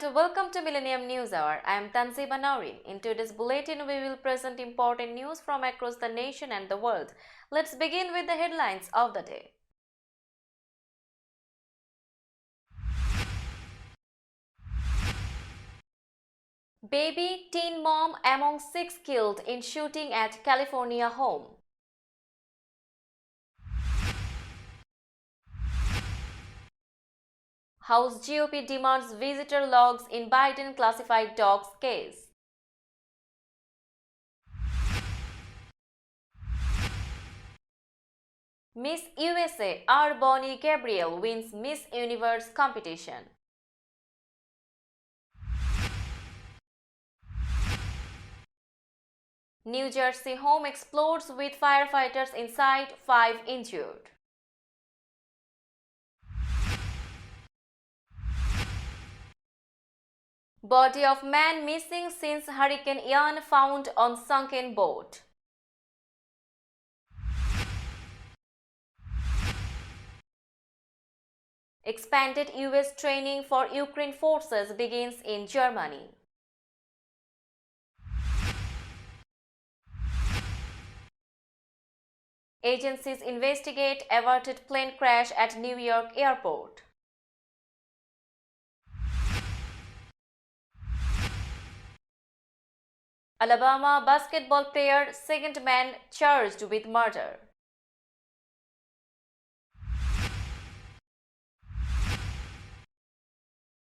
and welcome to Millennium News Hour. I am Tanziba Naurin. In today's bulletin, we will present important news from across the nation and the world. Let's begin with the headlines of the day. Baby teen mom among 6 killed in shooting at California home. House GOP demands visitor logs in Biden classified docs case. Miss USA R. Bonnie Gabriel wins Miss Universe competition. New Jersey home explodes with firefighters inside, 5 injured. Body of man missing since Hurricane Ian found on sunken boat. Expanded US training for Ukraine forces begins in Germany. Agencies investigate averted plane crash at New York airport. Alabama basketball player second man charged with murder.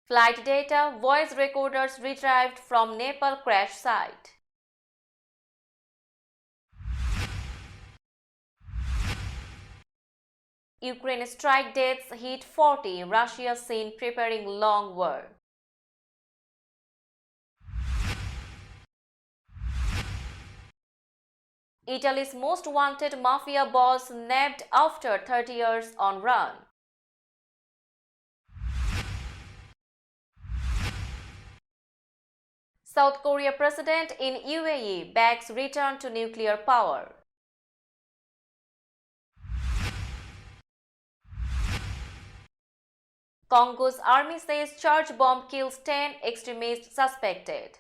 Flight data, voice recorders retrieved from Nepal crash site. Ukraine strike deaths hit 40, Russia seen preparing long war. Italy's most wanted mafia boss nabbed after 30 years on run. South Korea president in UAE backs return to nuclear power. Congo's army says church bomb kills 10 extremists suspected.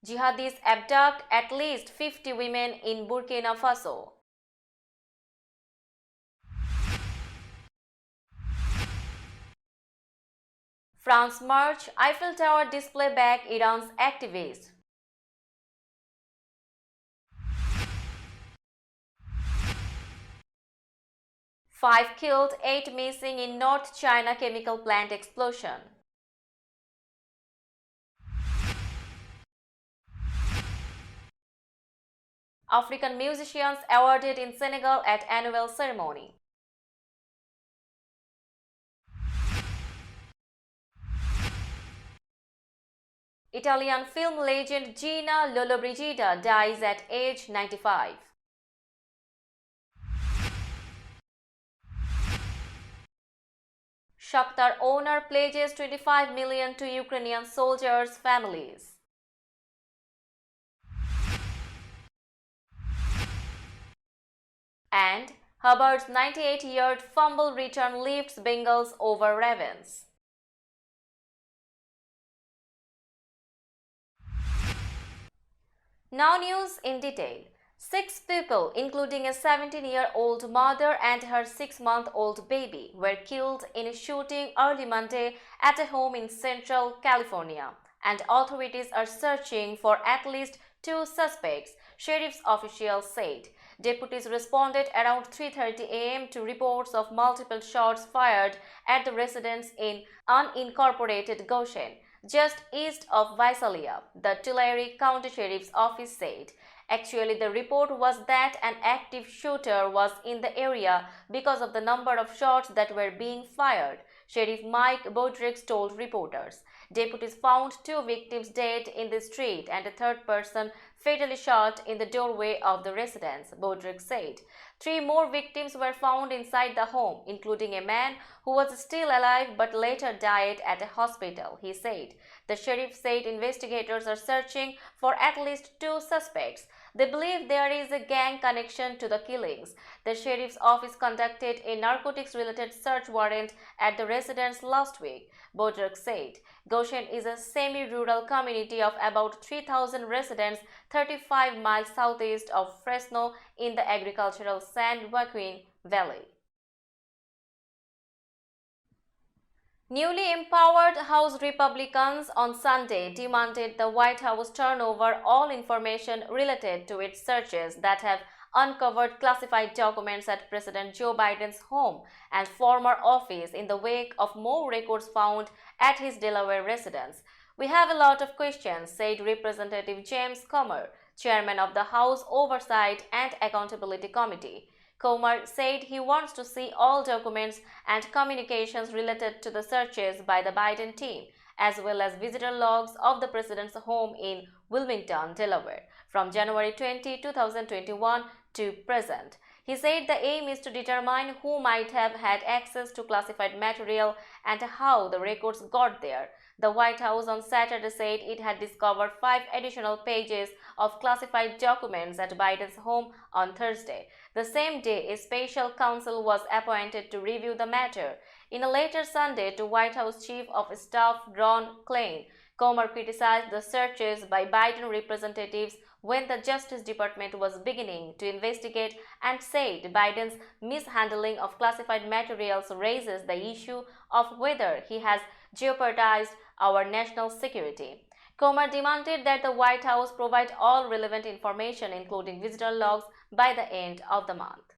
Jihadis abduct at least 50 women in Burkina Faso. France march, Eiffel Tower display back Iran's activists. Five killed, 8 missing in North China chemical plant explosion. African musicians awarded in Senegal at annual ceremony. Italian film legend Gina Lollobrigida dies at age 95. Shakhtar owner pledges 25 million to Ukrainian soldiers' families. And Hubbard's 98-yard fumble return lifts Bengals over Ravens. Now news in detail. 6 people, including a 17-year-old mother and her 6-month-old baby, were killed in a shooting early Monday at a home in Central California, and authorities are searching for at least 2 suspects, sheriff's officials said. Deputies responded around 3:30 a.m. to reports of multiple shots fired at the residence in unincorporated Goshen, just east of Visalia, the Tulare County Sheriff's Office said. Actually, the report was that an active shooter was in the area because of the number of shots that were being fired, Sheriff Mike Bodrix told reporters. Deputies found 2 victims dead in the street and a third person fatally shot in the doorway of the residence, Bodrick said. 3 more victims were found inside the home, including a man who was still alive but later died at a hospital, he said. The sheriff said investigators are searching for at least 2 suspects. They believe there is a gang connection to the killings. The sheriff's office conducted a narcotics-related search warrant at the residence last week, Bodrick said. Goshen is a semi-rural community of about 3,000 residents 35 miles southeast of Fresno in the agricultural San Joaquin Valley. Newly empowered House Republicans on Sunday demanded the White House turn over all information related to its searches that have uncovered classified documents at President Joe Biden's home and former office in the wake of more records found at his Delaware residence. "We have a lot of questions," said Representative James Comer, chairman of the House Oversight and Accountability Committee. Comer said he wants to see all documents and communications related to the searches by the Biden team, as well as visitor logs of the president's home in Wilmington, Delaware, from January 20, 2021 to present. He said the aim is to determine who might have had access to classified material and how the records got there. The White House on Saturday said it had discovered 5 additional pages of classified documents at Biden's home on Thursday. The same day, a special counsel was appointed to review the matter. In a letter Sunday to White House Chief of Staff Ron Klain, Comer criticized the searches by Biden representatives when the Justice Department was beginning to investigate and said Biden's mishandling of classified materials raises the issue of whether he has jeopardized our national security. Comer demanded that the White House provide all relevant information, including visitor logs, by the end of the month.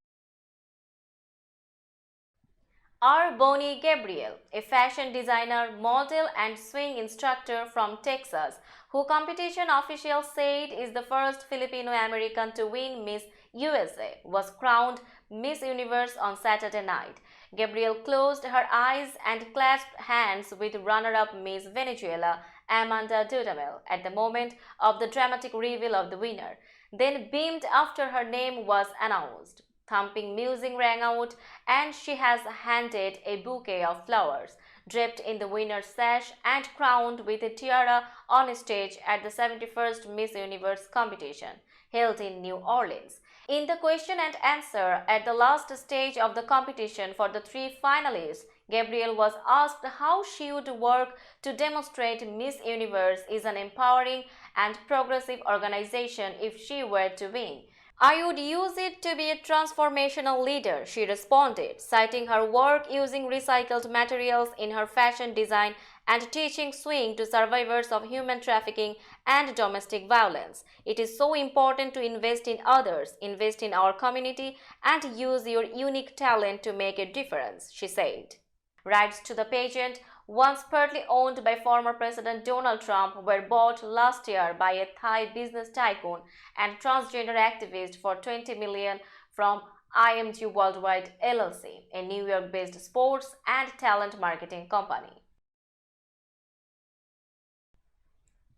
R. Bonnie Gabriel, a fashion designer, model, and swing instructor from Texas, who competition officials said is the first Filipino-American to win Miss USA, was crowned Miss Universe on Saturday night. Gabriel closed her eyes and clasped hands with runner-up Miss Venezuela, Amanda Dudamel, at the moment of the dramatic reveal of the winner, then beamed after her name was announced. Thumping music rang out, and she has handed a bouquet of flowers, draped in the winner's sash and crowned with a tiara on stage at the 71st Miss Universe competition, held in New Orleans. In the question and answer at the last stage of the competition for the 3 finalists, Gabriel was asked how she would work to demonstrate Miss Universe is an empowering and progressive organization if she were to win. "I would use it to be a transformational leader," she responded, citing her work using recycled materials in her fashion design and teaching swing to survivors of human trafficking and domestic violence. "It is so important to invest in others, invest in our community, and use your unique talent to make a difference," she said. Rights to the pageant, once partly owned by former President Donald Trump, were bought last year by a Thai business tycoon and transgender activist for $20 million from IMG Worldwide LLC, a New York-based sports and talent marketing company.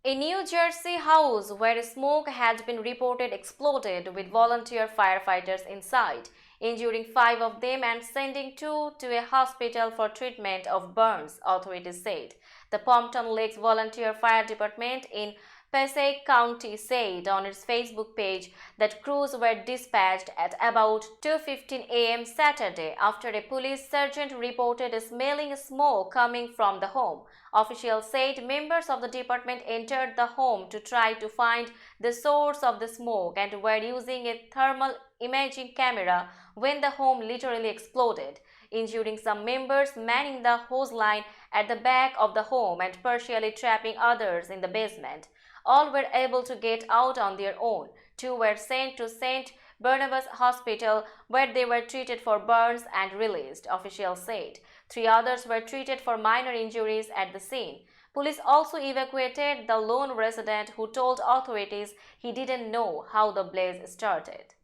A New Jersey house where smoke had been reported exploded with volunteer firefighters inside, injuring 5 of them and sending 2 to a hospital for treatment of burns, authorities said. The Pompton Lakes Volunteer Fire Department in Passaic County said on its Facebook page that crews were dispatched at about 2:15 a.m. Saturday after a police sergeant reported smelling smoke coming from the home. Officials said members of the department entered the home to try to find the source of the smoke and were using a thermal imaging camera when the home literally exploded, injuring some members manning the hose line at the back of the home and partially trapping others in the basement. All were able to get out on their own. 2 were sent to St. Barnabas Hospital, where they were treated for burns and released, officials said. 3 others were treated for minor injuries at the scene. Police also evacuated the lone resident who told authorities he didn't know how the blaze started.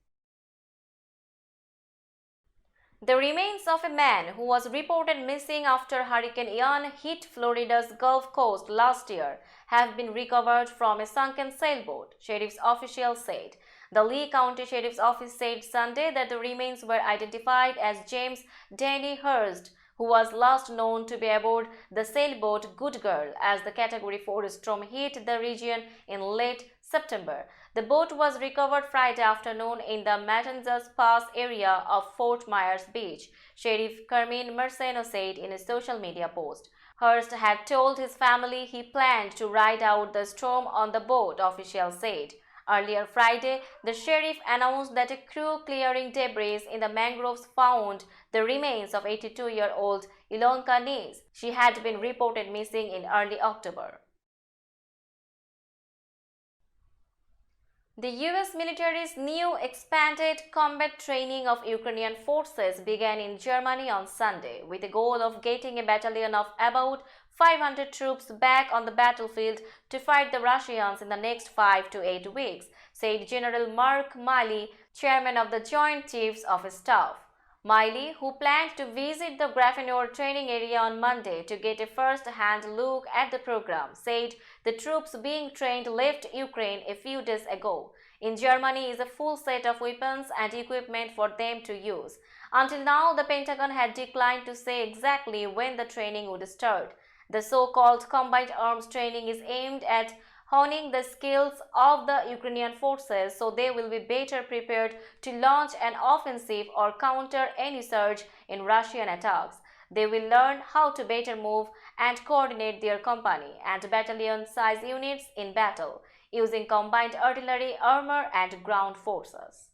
The remains of a man who was reported missing after Hurricane Ian hit Florida's Gulf Coast last year have been recovered from a sunken sailboat, sheriff's officials said. The Lee County Sheriff's Office said Sunday that the remains were identified as James Denny Hurst, who was last known to be aboard the sailboat Good Girl as the Category 4 storm hit the region in late September. The boat was recovered Friday afternoon in the Matanzas Pass area of Fort Myers Beach, Sheriff Carmine Marceno said in a social media post. Hurst had told his family he planned to ride out the storm on the boat, officials said. Earlier Friday, the sheriff announced that a crew clearing debris in the mangroves found the remains of 82-year-old Ilonka Nys. She had been reported missing in early October. The US military's new expanded combat training of Ukrainian forces began in Germany on Sunday, with the goal of getting a battalion of about 500 troops back on the battlefield to fight the Russians in the next 5 to 8 weeks, said General Mark Milley, chairman of the Joint Chiefs of Staff. Milley, who planned to visit the Grafenor training area on Monday to get a first-hand look at the program, said the troops being trained left Ukraine a few days ago. In Germany is a full set of weapons and equipment for them to use. Until now, the Pentagon had declined to say exactly when the training would start. The so-called combined arms training is aimed at honing the skills of the Ukrainian forces so they will be better prepared to launch an offensive or counter any surge in Russian attacks. They will learn how to better move and coordinate their company and battalion-size units in battle, using combined artillery, armor, and ground forces.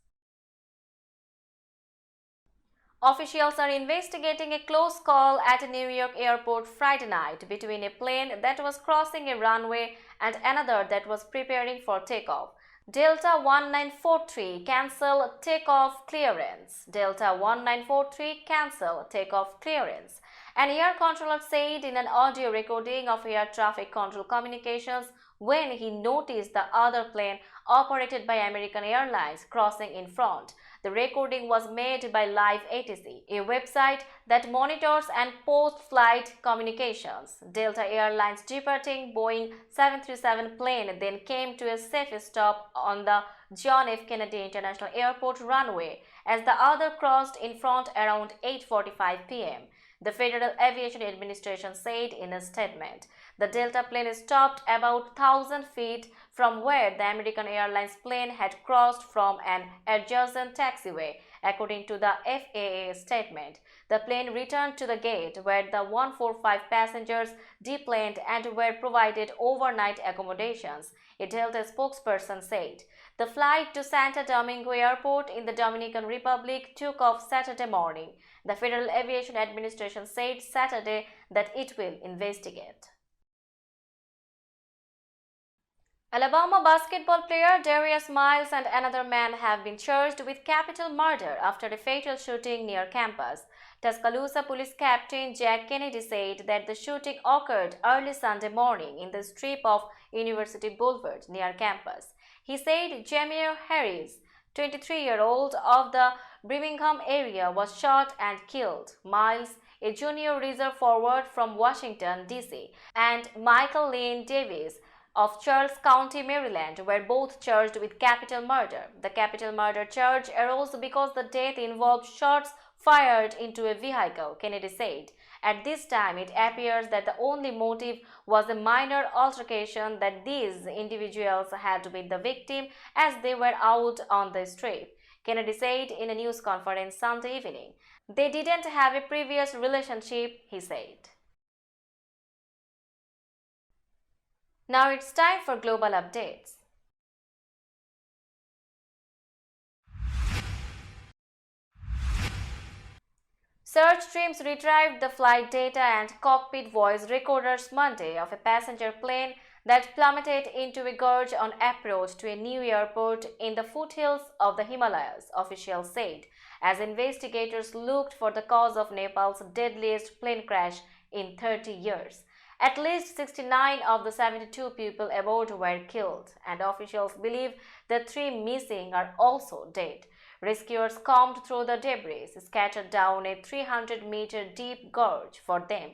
Officials are investigating a close call at a New York airport Friday night between a plane that was crossing a runway and another that was preparing for takeoff. Delta 1943 cancel takeoff clearance. Delta 1943 cancel takeoff clearance. An air controller said in an audio recording of air traffic control communications when he noticed the other plane operated by American Airlines crossing in front. The recording was made by Live ATC, a website that monitors and post-flight communications. Delta Airlines departing Boeing 737 plane then came to a safe stop on the John F. Kennedy International Airport runway as the other crossed in front around 8:45 p.m. The Federal Aviation Administration said in a statement. The Delta plane stopped about 1,000 feet from where the American Airlines plane had crossed from an adjacent taxiway, according to the FAA statement. The plane returned to the gate where the 145 passengers deplaned and were provided overnight accommodations, a Delta spokesperson said. The flight to Santo Domingo Airport in the Dominican Republic took off Saturday morning. The Federal Aviation Administration said Saturday that it will investigate. Alabama basketball player Darius Miles and another man have been charged with capital murder after a fatal shooting near campus. Tuscaloosa Police Captain Jack Kennedy said that the shooting occurred early Sunday morning in the strip of University Boulevard near campus. He said Jameer Harris, 23-year-old of the Birmingham area, was shot and killed. Miles, a junior reserve forward from Washington, D.C., and Michael Lane Davis of Charles County, Maryland, were both charged with capital murder. The capital murder charge arose because the death involved shots fired into a vehicle, Kennedy said. At this time, it appears that the only motive was a minor altercation that these individuals had with the victim as they were out on the strip, Kennedy said in a news conference Sunday evening. They didn't have a previous relationship, he said. Now it's time for global updates. Search teams retrieved the flight data and cockpit voice recorders Monday of a passenger plane that plummeted into a gorge on approach to a new airport in the foothills of the Himalayas, officials said, as investigators looked for the cause of Nepal's deadliest plane crash in 30 years. At least 69 of the 72 people aboard were killed, and officials believe the 3 missing are also dead. Rescuers combed through the debris scattered down a 300-meter deep gorge for them.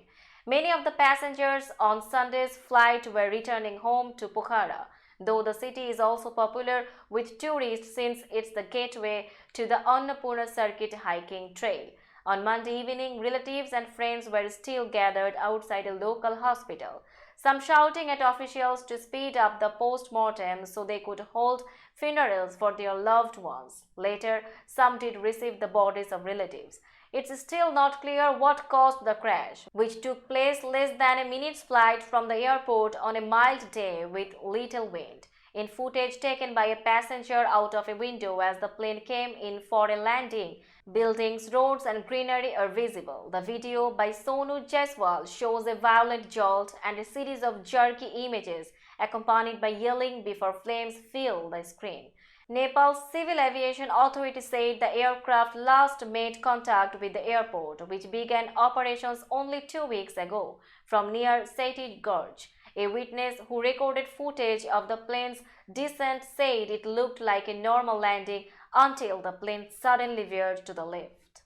Many of the passengers on Sunday's flight were returning home to Pokhara, though the city is also popular with tourists since it's the gateway to the Annapurna Circuit hiking trail. On Monday evening, relatives and friends were still gathered outside a local hospital, some shouting at officials to speed up the post-mortem so they could hold funerals for their loved ones. Later, some did receive the bodies of relatives. It's still not clear what caused the crash, which took place less than a minute's flight from the airport on a mild day with little wind. In footage taken by a passenger out of a window as the plane came in for a landing, buildings, roads and greenery are visible. The video by Sonu Jaiswal shows a violent jolt and a series of jerky images accompanied by yelling before flames fill the screen. Nepal's Civil Aviation Authority said the aircraft last made contact with the airport, which began operations only 2 weeks ago from near Seti Gorge. A witness who recorded footage of the plane's descent said it looked like a normal landing until the plane suddenly veered to the left.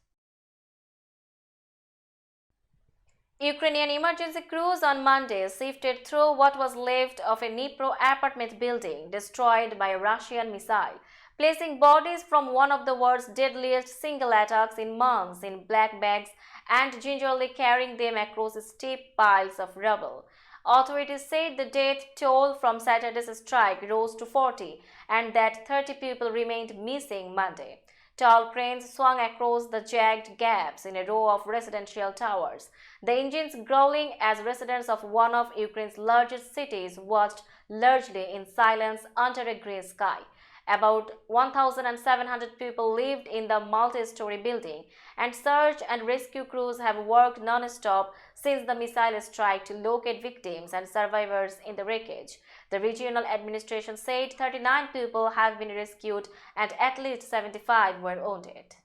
Ukrainian emergency crews on Monday sifted through what was left of a Dnipro apartment building destroyed by a Russian missile, placing bodies from one of the world's deadliest single attacks in months in black bags and gingerly carrying them across steep piles of rubble. Authorities said the death toll from Saturday's strike rose to 40 and that 30 people remained missing Monday. Tall cranes swung across the jagged gaps in a row of residential towers, the engines growling as residents of one of Ukraine's largest cities watched largely in silence under a grey sky. About 1,700 people lived in the multi-story building, and search and rescue crews have worked non-stop since the missile strike to locate victims and survivors in the wreckage. The regional administration said 39 people have been rescued and at least 75 were wounded.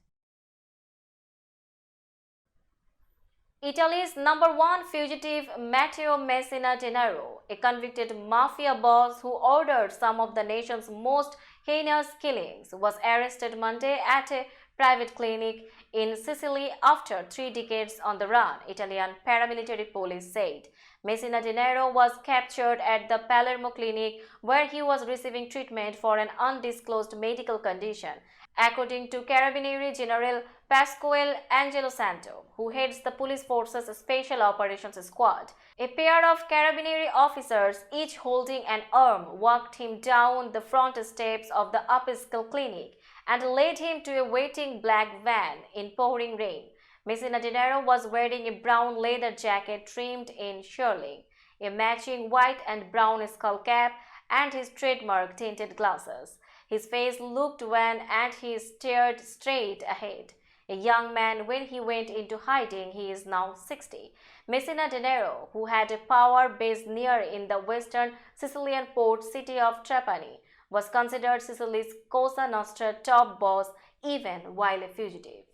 Italy's #1 fugitive Matteo Messina Denaro, a convicted mafia boss who ordered some of the nation's most heinous killings, was arrested Monday at a private clinic in Sicily after 3 decades on the run, Italian paramilitary police said. Messina Denaro was captured at the Palermo clinic where he was receiving treatment for an undisclosed medical condition, according to Carabinieri General Pasquale Angelosanto, who heads the police force's Special Operations Squad. A pair of Carabinieri officers, each holding an arm, walked him down the front steps of the upscale clinic and led him to a waiting black van in pouring rain. Messina Denaro was wearing a brown leather jacket trimmed in shearling, a matching white and brown skull cap, and his trademark tinted glasses. His face looked wan and he stared straight ahead. A young man when he went into hiding, he is now 60. Messina Denaro, who had a power base near in the western Sicilian port city of Trapani, was considered Sicily's Cosa Nostra top boss even while a fugitive.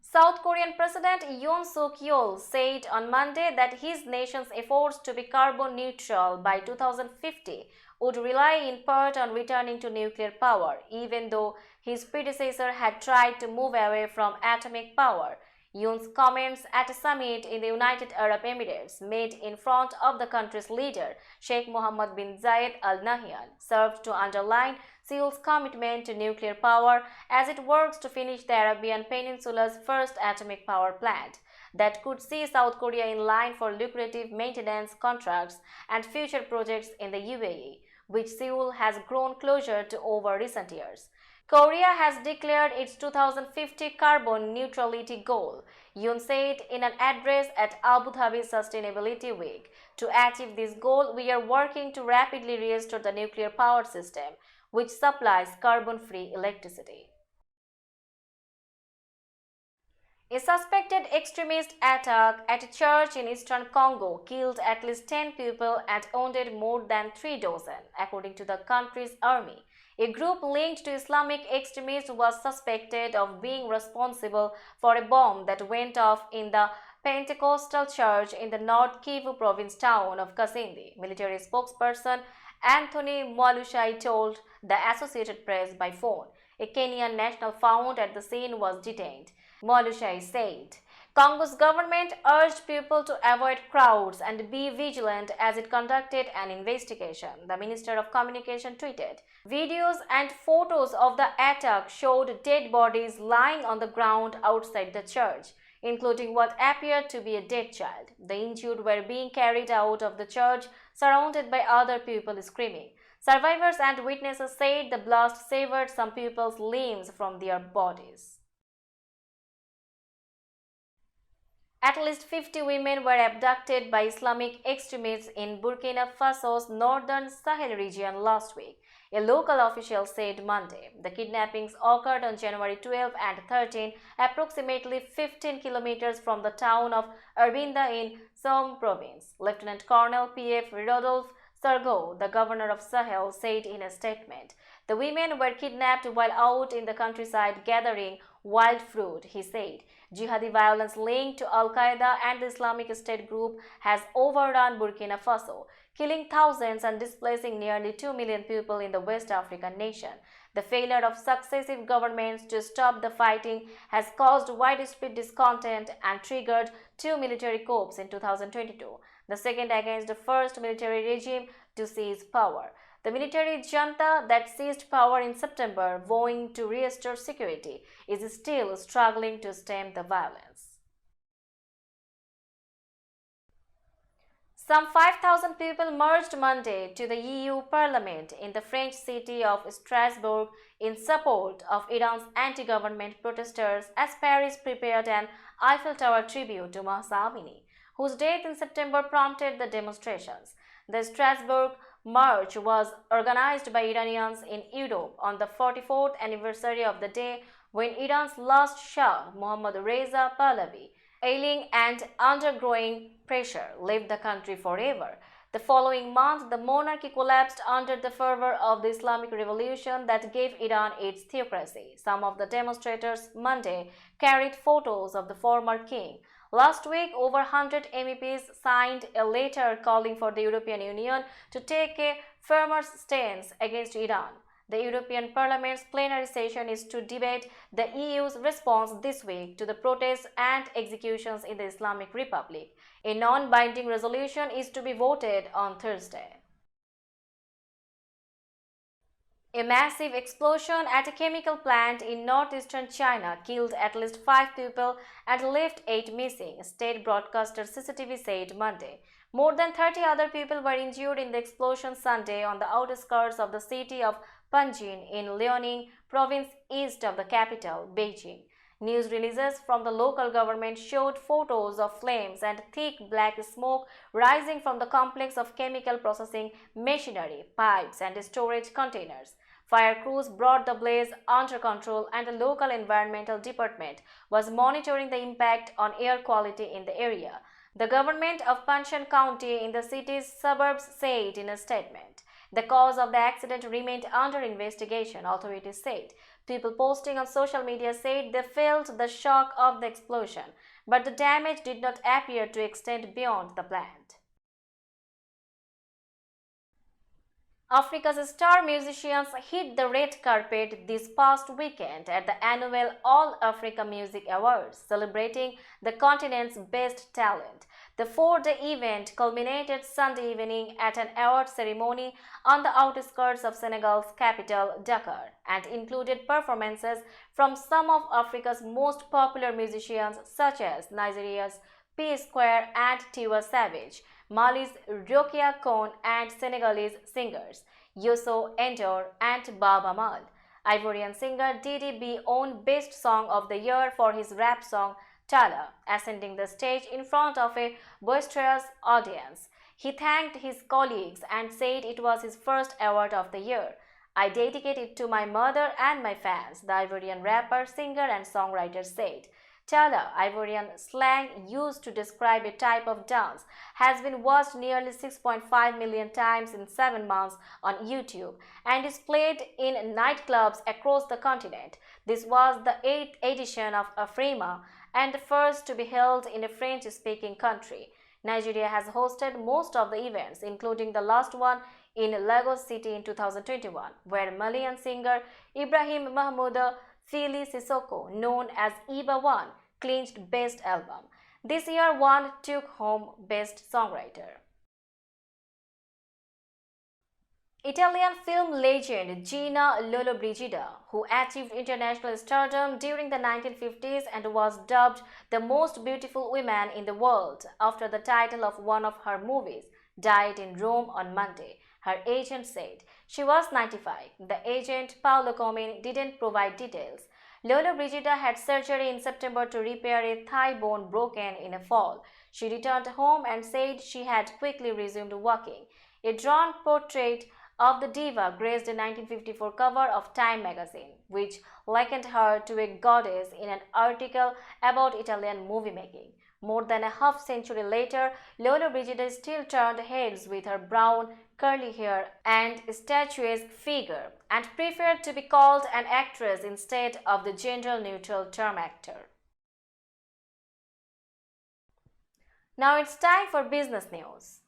South Korean President Yoon Suk Yeol said on Monday that his nation's efforts to be carbon neutral by 2050 would rely in part on returning to nuclear power, even though his predecessor had tried to move away from atomic power. Yoon's comments at a summit in the United Arab Emirates made in front of the country's leader, Sheikh Mohammed bin Zayed Al Nahyan, served to underline Seoul's commitment to nuclear power as it works to finish the Arabian Peninsula's first atomic power plant that could see South Korea in line for lucrative maintenance contracts and future projects in the UAE, which Seoul has grown closer to over recent years. Korea has declared its 2050 carbon neutrality goal, Yoon said in an address at Abu Dhabi Sustainability Week. To achieve this goal, we are working to rapidly restore the nuclear power system, which supplies carbon-free electricity. A suspected extremist attack at a church in eastern Congo killed at least 10 people and wounded more than 3 dozen, according to the country's army. A group linked to Islamic extremism was suspected of being responsible for a bomb that went off in the Pentecostal church in the North Kivu province town of Kasindi. Military spokesperson Anthony Mwalushai told the Associated Press by phone. A Kenyan national found at the scene was detained. Mwalushai said, Congo's government urged people to avoid crowds and be vigilant as it conducted an investigation, the Minister of Communication tweeted. Videos and photos of the attack showed dead bodies lying on the ground outside the church, including what appeared to be a dead child. The injured were being carried out of the church, surrounded by other people screaming. Survivors and witnesses said the blast severed some people's limbs from their bodies. At least 50 women were abducted by Islamic extremists in Burkina Faso's northern Sahel region last week, a local official said Monday. The kidnappings occurred on January 12 and 13, approximately 15 kilometers from the town of Urbinda in Somme province. Lieutenant Colonel P.F. Rodolphe Sargo, the governor of Sahel, said in a statement. The women were kidnapped while out in the countryside gathering wild fruit, he said. Jihadi violence linked to Al-Qaeda and the Islamic State group has overrun Burkina Faso, killing thousands and displacing nearly 2 million people in the West African nation. The failure of successive governments to stop the fighting has caused widespread discontent and triggered two military coups in 2022, the second against the first military regime to seize power. The military junta that seized power in September, vowing to restore security, is still struggling to stem the violence. Some 5,000 people marched Monday to the EU Parliament in the French city of Strasbourg in support of Iran's anti-government protesters as Paris prepared an Eiffel Tower tribute to Mahsa Amini, whose death in September prompted the demonstrations. The Strasbourg march was organized by Iranians in Europe on the 44th anniversary of the day when Iran's last Shah, Mohammad Reza Pahlavi, ailing and undergoing pressure, left the country forever. The following month, the monarchy collapsed under the fervor of the Islamic Revolution that gave Iran its theocracy. Some of the demonstrators Monday carried photos of the former king. Last week, over 100 MEPs signed a letter calling for the European Union to take a firmer stance against Iran. The European Parliament's plenary session is to debate the EU's response this week to the protests and executions in the Islamic Republic. A non-binding resolution is to be voted on Thursday. A massive explosion at a chemical plant in northeastern China killed at least 5 people and left 8 missing, state broadcaster CCTV said Monday. More than 30 other people were injured in the explosion Sunday on the outskirts of the city of Panjin in Liaoning province east of the capital, Beijing. News releases from the local government showed photos of flames and thick black smoke rising from the complex of chemical processing machinery, pipes and storage containers. Fire crews brought the blaze under control and the local environmental department was monitoring the impact on air quality in the area. The government of Panshan County in the city's suburbs said in a statement. The cause of the accident remained under investigation, authorities said. People posting on social media said they felt the shock of the explosion, but the damage did not appear to extend beyond the plant. Africa's star musicians hit the red carpet this past weekend at the annual All Africa Music Awards, celebrating the continent's best talent. The 4-day event culminated Sunday evening at an award ceremony on the outskirts of Senegal's capital, Dakar, and included performances from some of Africa's most popular musicians such as Nigeria's P-Square and Tiwa Savage, Mali's Rokia Kone and Senegalese singers Youssou N'Dour and Baba Mal. Ivorian singer Didi B won Best Song of the Year for his rap song Tala, ascending the stage in front of a boisterous audience. He thanked his colleagues and said it was his first award of the year. I dedicate it to my mother and my fans, the Ivorian rapper, singer and songwriter said. Tala, Ivorian slang used to describe a type of dance, has been watched nearly 6.5 million times in 7 months on YouTube and is played in nightclubs across the continent. This was the 8th edition of Afrima, and the first to be held in a French-speaking country. Nigeria has hosted most of the events, including the last one in Lagos City in 2021, where Malian singer Ibrahim Mahmoud Fili Sissoko, known as Iba One, clinched Best Album. This year, One took home Best Songwriter. Italian film legend Gina Lollobrigida, who achieved international stardom during the 1950s and was dubbed the most beautiful woman in the world after the title of one of her movies, died in Rome on Monday. Her agent said she was 95. The agent, Paolo Comin, didn't provide details. Lollobrigida had surgery in September to repair a thigh bone broken in a fall. She returned home and said she had quickly resumed walking. A drawn portrait of the diva graced a 1954 cover of Time magazine, which likened her to a goddess in an article about Italian movie making. More than a half-century later, Lollobrigida still turned heads with her brown, curly hair and statuesque figure, and preferred to be called an actress instead of the gender-neutral term actor. Now it's time for business news.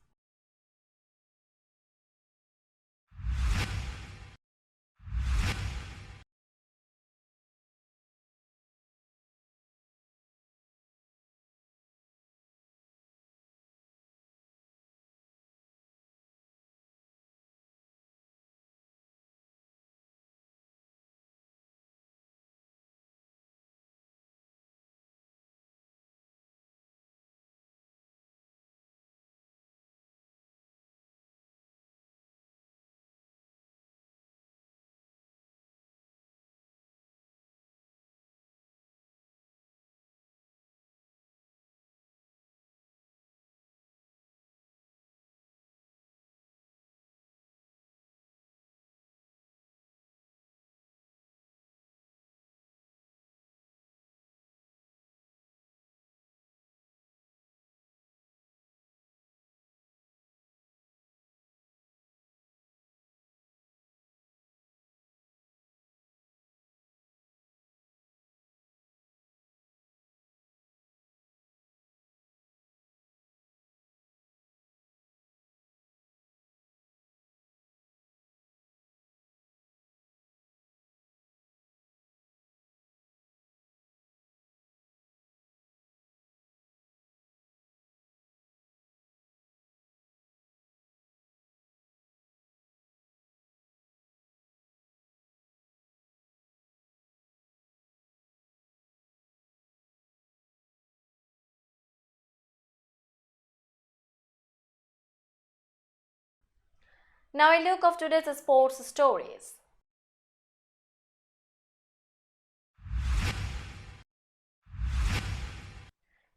Now a look of today's sports stories.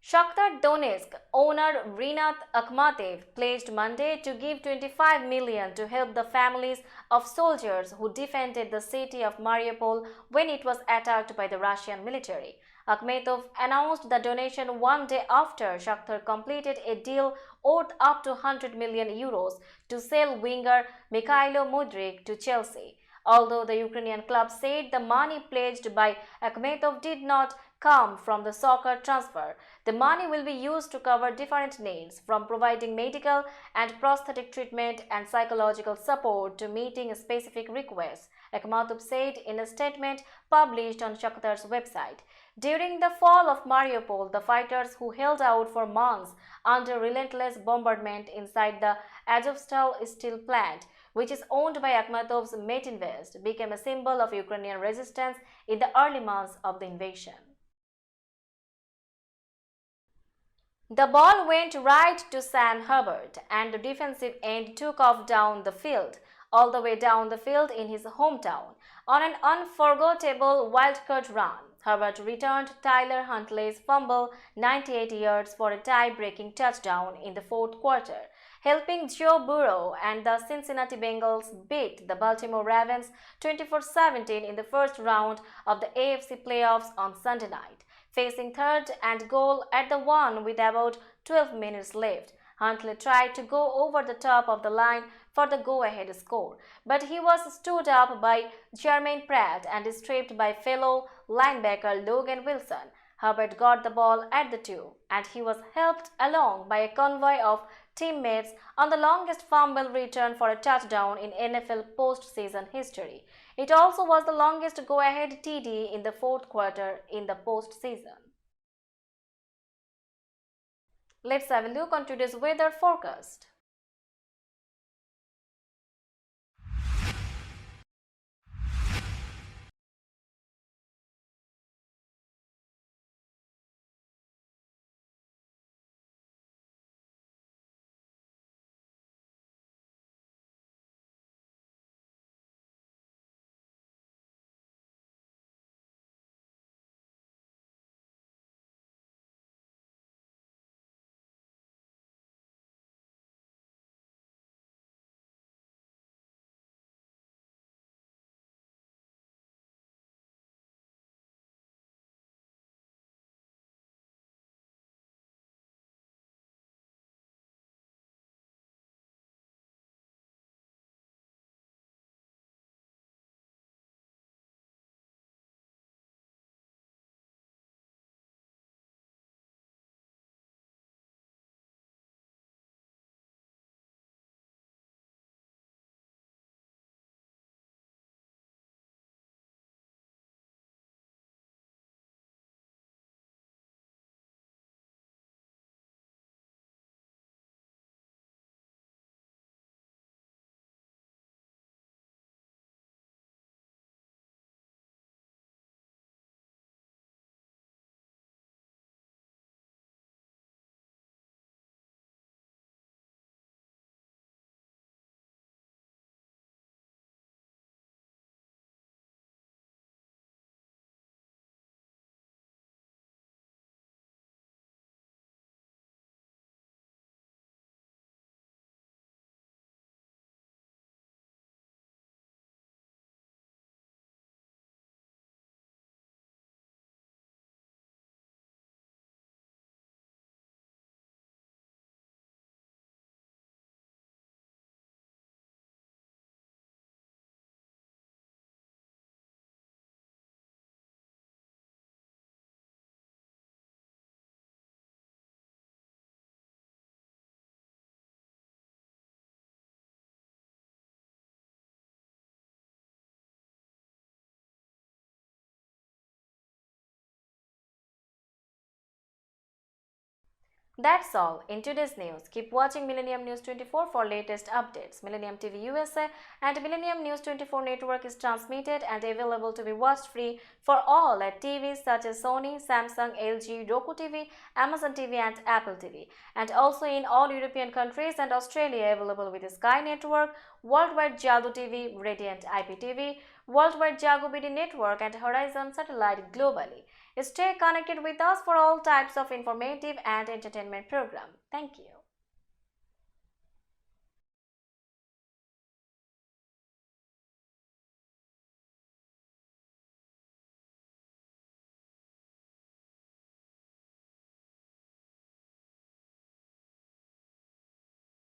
Shakhtar Donetsk owner Rinat Akhmatev pledged Monday to give 25 million to help the families of soldiers who defended the city of Mariupol when it was attacked by the Russian military. Akhmatov announced the donation one day after Shakhtar completed a deal worth up to 100 million euros to sell winger Mikhailo Mudryk to Chelsea. Although the Ukrainian club said the money pledged by Akhmatov did not come from the soccer transfer, the money will be used to cover different needs, from providing medical and prosthetic treatment and psychological support to meeting specific requests, Akhmatov said in a statement published on Shakhtar's website. During the fall of Mariupol, the fighters who held out for months under relentless bombardment inside the Azovstal steel plant, which is owned by Akhmatov's Metinvest, became a symbol of Ukrainian resistance in the early months of the invasion. The ball went right to Sam Hubbard, and the defensive end took off down the field, all the way down the field in his hometown, on an unforgettable wildcard run. Hubbard returned Tyler Huntley's fumble 98 yards for a tie-breaking touchdown in the fourth quarter, helping Joe Burrow and the Cincinnati Bengals beat the Baltimore Ravens 24-17 in the first round of the AFC playoffs on Sunday night. Facing third and goal at the 1 with about 12 minutes left, Huntley tried to go over the top of the line for the go-ahead score, but he was stood up by Jermaine Pratt and stripped by fellow linebacker Logan Wilson. Herbert got the ball at the 2, and he was helped along by a convoy of teammates on the longest fumble return for a touchdown in NFL postseason history. It also was the longest go-ahead TD in the fourth quarter in the postseason. Let's have a look on today's weather forecast. That's all in today's news. Keep watching Millennium News 24 for latest updates. Millennium TV USA and Millennium News 24 network is transmitted and available to be watched free for all at TVs such as Sony, Samsung, LG, Roku TV, Amazon TV and Apple TV. And also in all European countries and Australia available with Sky Network, Worldwide Jago TV, Radiant IPTV, Worldwide Jago BD Network and Horizon Satellite globally. Stay connected with us for all types of informative and entertainment program. Thank you.